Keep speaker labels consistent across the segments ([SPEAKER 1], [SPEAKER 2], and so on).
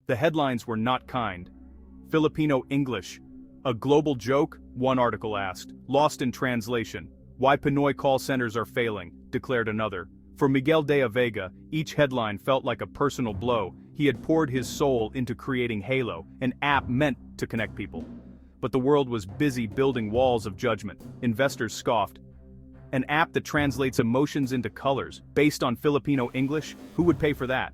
[SPEAKER 1] The headlines were not kind. Filipino English. A global joke? One article asked. Lost in translation. Why Pinoy call centers are failing, declared another. For Miguel de Vega, each headline felt like a personal blow. He had poured his soul into creating Halo, an app meant to connect people. But the world was busy building walls of judgment. Investors scoffed. An app that translates emotions into colors, based on Filipino English? Who would pay for that?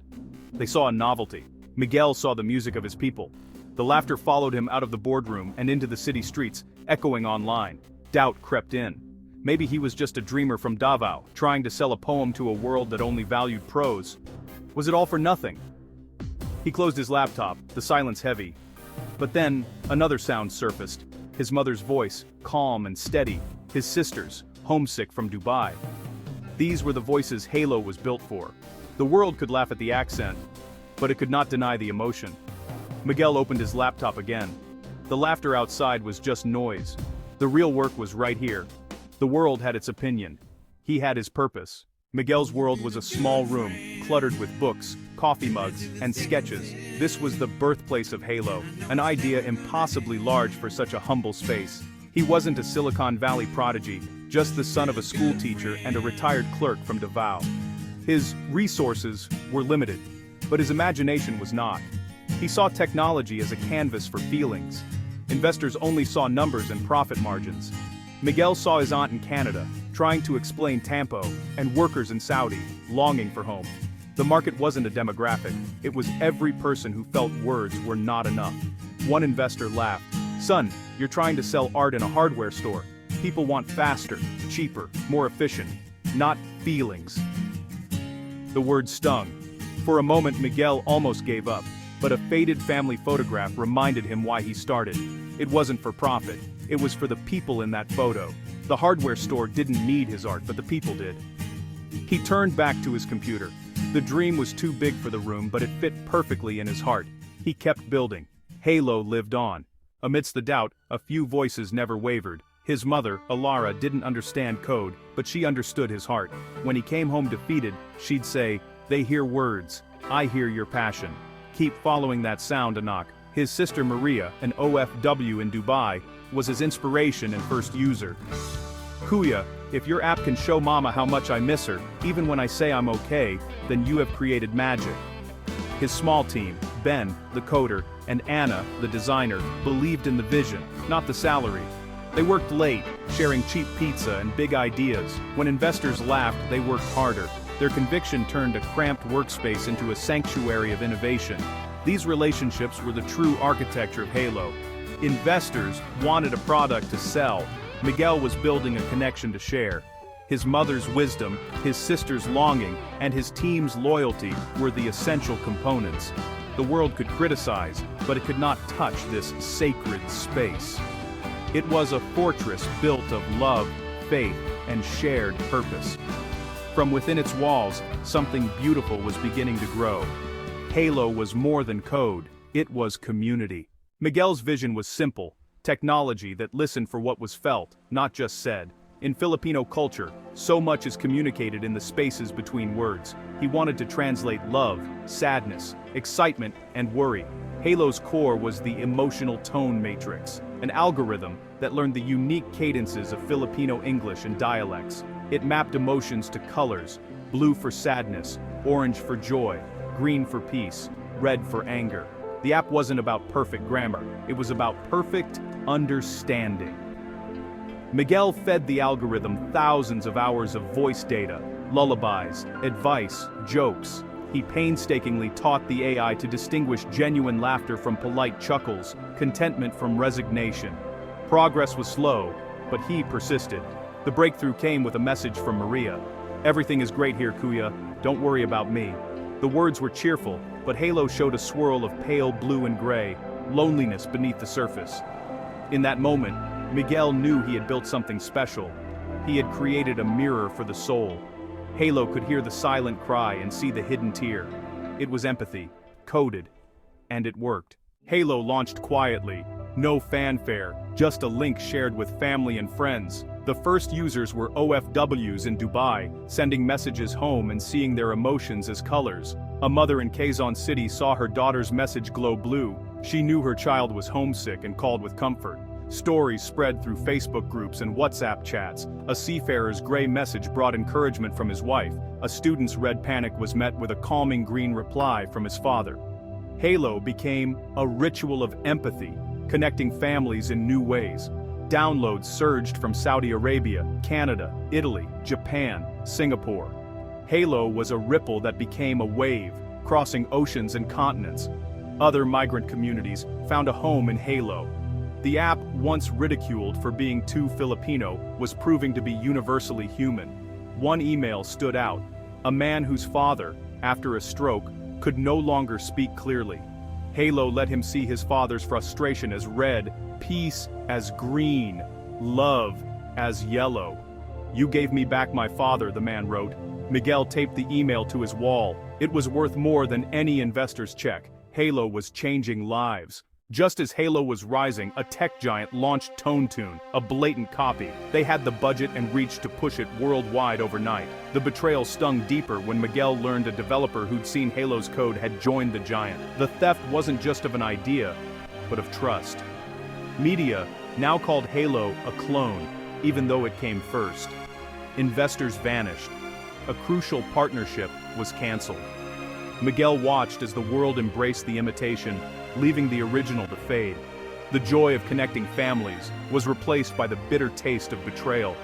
[SPEAKER 1] They saw a novelty. Miguel saw the music of his people. The laughter followed him out of the boardroom and into the city streets, echoing online. Doubt crept in. Maybe he was just a dreamer from Davao, trying to sell a poem to a world that only valued prose. Was it all for nothing? He closed his laptop, the silence heavy. But then, another sound surfaced. His mother's voice, calm and steady. His sister's, homesick from Dubai. These were the voices Halo was built for. The world could laugh at the accent, but it could not deny the emotion. Miguel opened his laptop again. The laughter outside was just noise. The real work was right here. The world had its opinion. He had his purpose. Miguel's world was a small room, cluttered with books, coffee mugs, and sketches. This was the birthplace of Halo, an idea impossibly large for such a humble space. He wasn't a Silicon Valley prodigy, just the son of a school teacher and a retired clerk from Davao. His resources were limited, but his imagination was not. He saw technology as a canvas for feelings. Investors only saw numbers and profit margins. Miguel saw his aunt in Canada, trying to explain Tampo, and workers in Saudi, longing for home. The market wasn't a demographic, it was every person who felt words were not enough. One investor laughed. "Son, you're trying to sell art in a hardware store. People want faster, cheaper, more efficient, not feelings." The word stung. For a moment Miguel almost gave up, but a faded family photograph reminded him why he started. It wasn't for profit, it was for the people in that photo. The hardware store didn't need his art, but the people did. He turned back to his computer. The dream was too big for the room, but it fit perfectly in his heart. He kept building. Halo lived on. Amidst the doubt, a few voices never wavered. His mother, Alara, didn't understand code, but she understood his heart. When he came home defeated, she'd say, "They hear words. I hear your passion. Keep following that sound, Anak." His sister Maria, an OFW in Dubai, was his inspiration and first user. "Kuya, if your app can show Mama how much I miss her, even when I say I'm okay, then you have created magic." His small team, Ben, the coder, and Anna, the designer, believed in the vision, not the salary. They worked late, sharing cheap pizza and big ideas. When investors laughed, they worked harder. Their conviction turned a cramped workspace into a sanctuary of innovation. These relationships were the true architecture of Halo. Investors wanted a product to sell. Miguel was building a connection to share. His mother's wisdom, his sister's longing, and his team's loyalty were the essential components. The world could criticize, but it could not touch this sacred space. It was a fortress built of love, faith, and shared purpose. From within its walls, something beautiful was beginning to grow. Halo was more than code, it was community. Miguel's vision was simple, technology that listened for what was felt, not just said. In Filipino culture, so much is communicated in the spaces between words. He wanted to translate love, sadness, excitement, and worry. Halo's core was the emotional tone matrix, an algorithm that learned the unique cadences of Filipino English and dialects. It mapped emotions to colors, blue for sadness, orange for joy, green for peace, red for anger. The app wasn't about perfect grammar, it was about perfect understanding. Miguel fed the algorithm thousands of hours of voice data, lullabies, advice, jokes. He painstakingly taught the AI to distinguish genuine laughter from polite chuckles, contentment from resignation. Progress was slow, but he persisted. The breakthrough came with a message from Maria. "Everything is great here, Kuya. Don't worry about me." The words were cheerful, but Halo showed a swirl of pale blue and gray, loneliness beneath the surface. In that moment, Miguel knew he had built something special. He had created a mirror for the soul. Halo could hear the silent cry and see the hidden tear. It was empathy, coded, and it worked. Halo launched quietly, no fanfare, just a link shared with family and friends. The first users were OFWs in Dubai, sending messages home and seeing their emotions as colors. A mother in Quezon City saw her daughter's message glow blue. She knew her child was homesick and called with comfort. Stories spread through Facebook groups and WhatsApp chats. A seafarer's gray message brought encouragement from his wife. A student's red panic was met with a calming green reply from his father. Halo became a ritual of empathy, connecting families in new ways. Downloads surged from Saudi Arabia, Canada, Italy, Japan, Singapore. Halo was a ripple that became a wave, crossing oceans and continents. Other migrant communities found a home in Halo. The app, once ridiculed for being too Filipino, was proving to be universally human. One email stood out: a man whose father, after a stroke, could no longer speak clearly. Halo let him see his father's frustration as red, peace as green, love as yellow. "You gave me back my father," the man wrote. Miguel taped the email to his wall. It was worth more than any investor's check. Halo was changing lives. Just as Halo was rising, a tech giant launched ToneTune, a blatant copy. They had the budget and reach to push it worldwide overnight. The betrayal stung deeper when Miguel learned a developer who'd seen Halo's code had joined the giant. The theft wasn't just of an idea, but of trust. Media now called Halo a clone, even though it came first. Investors vanished. A crucial partnership was canceled. Miguel watched as the world embraced the imitation, leaving the original to fade. The joy of connecting families was replaced by the bitter taste of betrayal.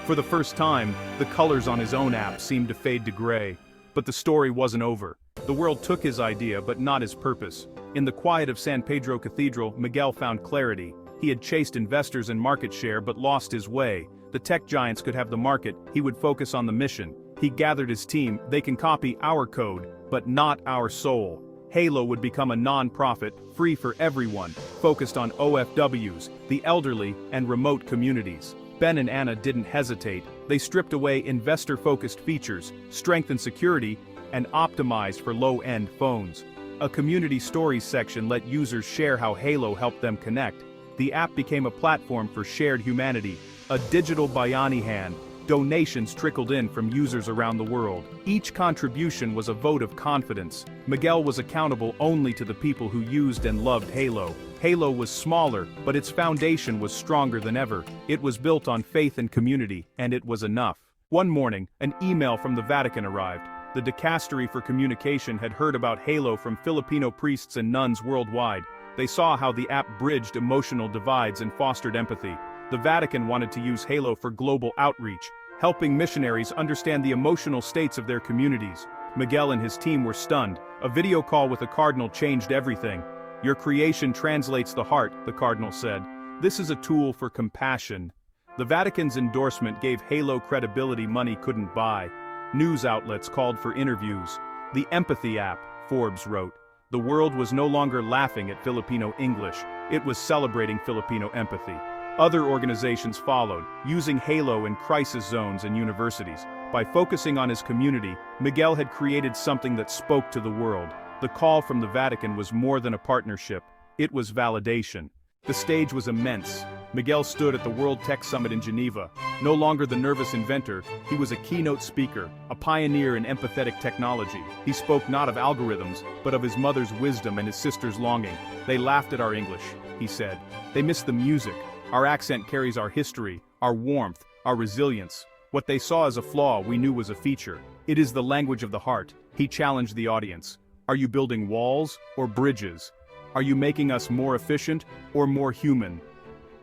[SPEAKER 1] For the first time, the colors on his own app seemed to fade to gray. But the story wasn't over. The world took his idea, but not his purpose. In the quiet of San Pedro Cathedral, Miguel found clarity. He had chased investors and market share but lost his way. The tech giants could have the market, he would focus on the mission. He gathered his team. They can copy our code, but not our soul. Halo would become a non-profit, free for everyone, focused on OFWs, the elderly, and remote communities. Ben and Anna didn't hesitate. They stripped away investor-focused features, strengthened security, and optimized for low-end phones. A community stories section let users share how Halo helped them connect. The app became a platform for shared humanity, a digital bayani hand. Donations trickled in from users around the world. Each contribution was a vote of confidence. Miguel was accountable only to the people who used and loved Halo. Halo was smaller, but its foundation was stronger than ever. It was built on faith and community, and it was enough. One morning, an email from the Vatican arrived. The Dicastery for Communication had heard about Halo from Filipino priests and nuns worldwide. They saw how the app bridged emotional divides and fostered empathy. The Vatican wanted to use Halo for global outreach, helping missionaries understand the emotional states of their communities. Miguel and his team were stunned. A video call with a cardinal changed everything. "Your creation translates the heart," the cardinal said. "This is a tool for compassion." The Vatican's endorsement gave Halo credibility money couldn't buy. News outlets called for interviews. "The empathy app," Forbes wrote. The world was no longer laughing at Filipino English. It was celebrating Filipino empathy. Other organizations followed, using Halo in crisis zones and universities. By focusing on his community, Miguel had created something that spoke to the world. The call from the Vatican was more than a partnership. It was validation. The stage was immense. Miguel stood at the World Tech Summit in Geneva. No longer the nervous inventor, he was a keynote speaker, a pioneer in empathetic technology. He spoke not of algorithms, but of his mother's wisdom and his sister's longing. "They laughed at our English," he said. "They missed the music. Our accent carries our history, our warmth, our resilience. What they saw as a flaw we knew was a feature. It is the language of the heart." He challenged the audience. "Are you building walls or bridges? Are you making us more efficient or more human?"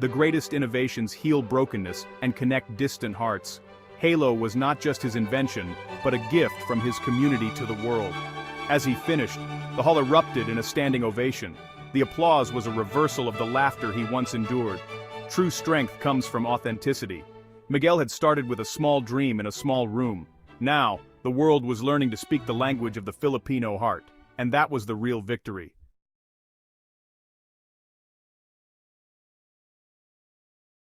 [SPEAKER 1] The greatest innovations heal brokenness and connect distant hearts. Halo was not just his invention, but a gift from his community to the world. As he finished, the hall erupted in a standing ovation. The applause was a reversal of the laughter he once endured. True strength comes from authenticity. Miguel had started with a small dream in a small room. Now, the world was learning to speak the language of the Filipino heart, and that was the real victory.